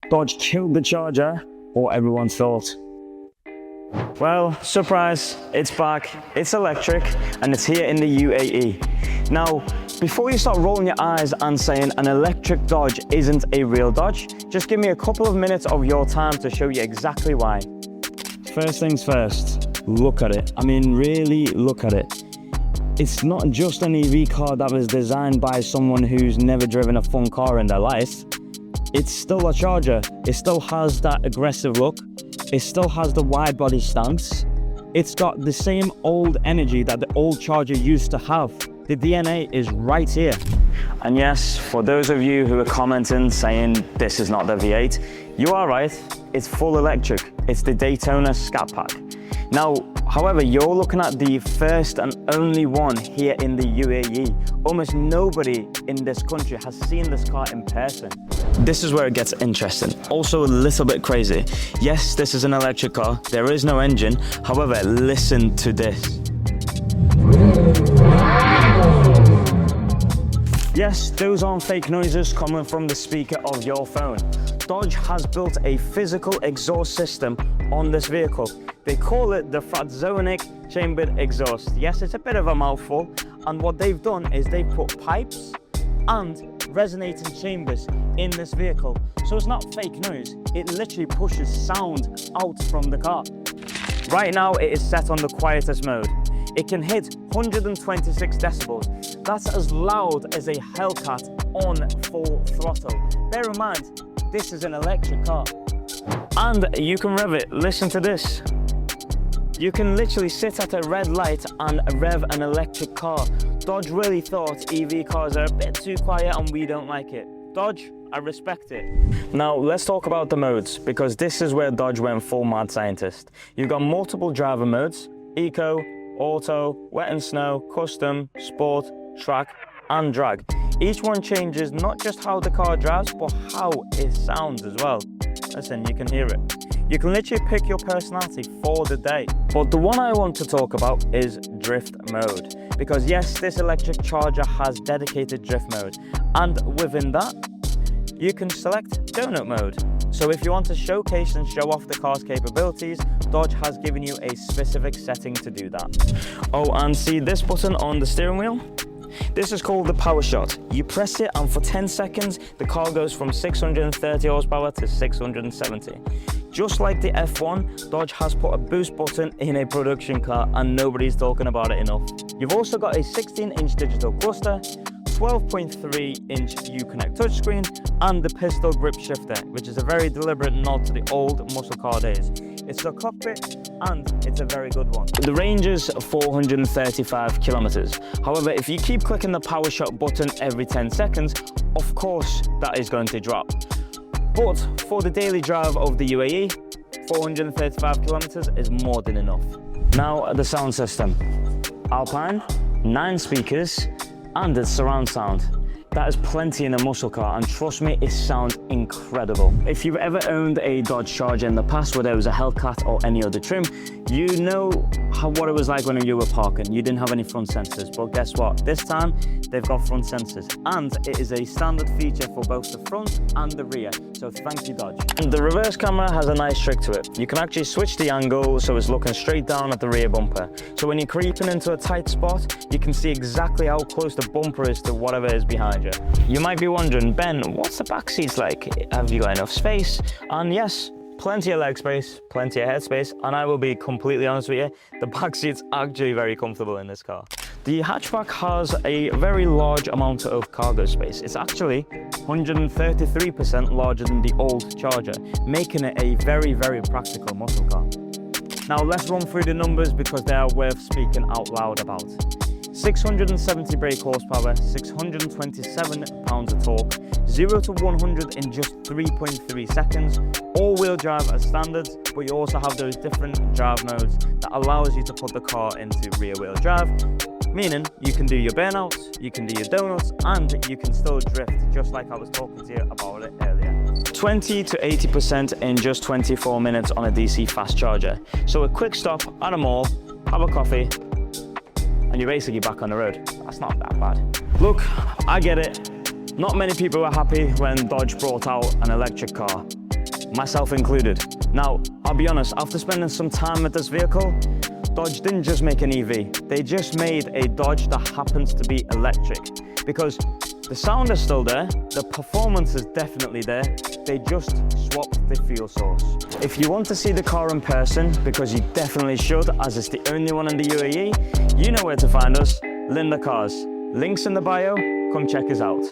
Dodge killed the Charger, or everyone thought? Well, surprise, it's back, it's electric, and it's here in the UAE. Now, before you start rolling your eyes and saying an electric Dodge isn't a real Dodge, just give me a couple of minutes of your time to show you exactly why. First things first, look at it. I mean, really look at it. It's not just an EV car that was designed by someone who's never driven a fun car in their life. It's still a Charger. It still has that aggressive look. It still has the wide body stance. It's got the same old energy that the old Charger used to have. The DNA is right here. And yes, for those of you who are commenting saying this is not the V8, you are right, it's full electric. It's the Daytona Scat Pack. Now, however, you're looking at the first and only one here in the UAE. Almost nobody in this country has seen this car in person. This is where it gets interesting. Also a little bit crazy. Yes, this is an electric car. There is no engine. However, listen to this. Yes, those aren't fake noises coming from the speaker of your phone. Dodge has built a physical exhaust system on this vehicle. They call it the fratzonic chambered exhaust. Yes, it's a bit of a mouthful. And what they've done is they've put pipes and resonating chambers in this vehicle. So it's not fake noise. It literally pushes sound out from the car. Right now, it is set on the quietest mode. It can hit 126 decibels. That's as loud as a Hellcat on full throttle. Bear in mind, this is an electric car. And you can rev it. Listen to this. You can literally sit at a red light and rev an electric car. Dodge really thought EV cars are a bit too quiet and we don't like it. Dodge, I respect it. Now let's talk about the modes, because this is where Dodge went full mad scientist. You've got multiple driver modes: Eco, Auto, Wet and Snow, Custom, Sport, Track and Drag. Each one changes not just how the car drives, but how it sounds as well. Listen, you can hear it. You can literally pick your personality for the day. But the one I want to talk about is drift mode. Because yes, this electric Charger has dedicated drift mode. And within that, you can select donut mode. So if you want to showcase and show off the car's capabilities, Dodge has given you a specific setting to do that. Oh, and see this button on the steering wheel? This is called the power shot. You press it and for 10 seconds, the car goes from 630 horsepower to 670. Just like the F1, Dodge has put a boost button in a production car and nobody's talking about it enough. You've also got a 16-inch digital cluster, 12.3-inch Uconnect touchscreen, and the pistol grip shifter, which is a very deliberate nod to the old muscle car days. It's a cockpit and it's a very good one. The range is 435 kilometers. However, if you keep clicking the power shot button every 10 seconds, of course that is going to drop. But for the daily drive of the UAE, 435 kilometers is more than enough. Now the sound system. Alpine, 9 speakers, and it's surround sound. That is plenty in a muscle car, and trust me, it sounds incredible. If you've ever owned a Dodge Charger in the past, whether it was a Hellcat or any other trim, you know what it was like when you were parking. You didn't have any front sensors, but guess what? This time, they've got front sensors, and it is a standard feature for both the front and the rear. So thank you, Dodge. And the reverse camera has a nice trick to it. You can actually switch the angle so it's looking straight down at the rear bumper. So when you're creeping into a tight spot, you can see exactly how close the bumper is to whatever is behind you. You might be wondering, Ben, what's the back seats like? Have you got enough space? And yes, plenty of leg space, plenty of head space, and I will be completely honest with you, the back seat's actually very comfortable in this car. The hatchback has a very large amount of cargo space. It's actually 133% larger than the old Charger, making it a very, very practical muscle car. Now let's run through the numbers because they are worth speaking out loud about. 670 brake horsepower, 627 pounds of torque, 0 to 100 in just 3.3 seconds, all-wheel drive as standard, but you also have those different drive modes that allows you to put the car into rear-wheel drive, meaning you can do your burnouts, you can do your donuts, and you can still drift, just like I was talking to you about it earlier. 20 to 80% in just 24 minutes on a DC fast charger. So a quick stop at a mall, have a coffee, and you're basically back on the road. That's not that bad. Look, I get it. Not many people were happy when Dodge brought out an electric car. myself included. Now, I'll be honest, after spending some time with this vehicle, Dodge didn't just make an EV, they just made a Dodge that happens to be electric. Because the sound is still there, the performance is definitely there, they just swapped the fuel source. If you want to see the car in person, because you definitely should, as it's the only one in the UAE, you know where to find us, Linda Cars. Links in the bio, come check us out.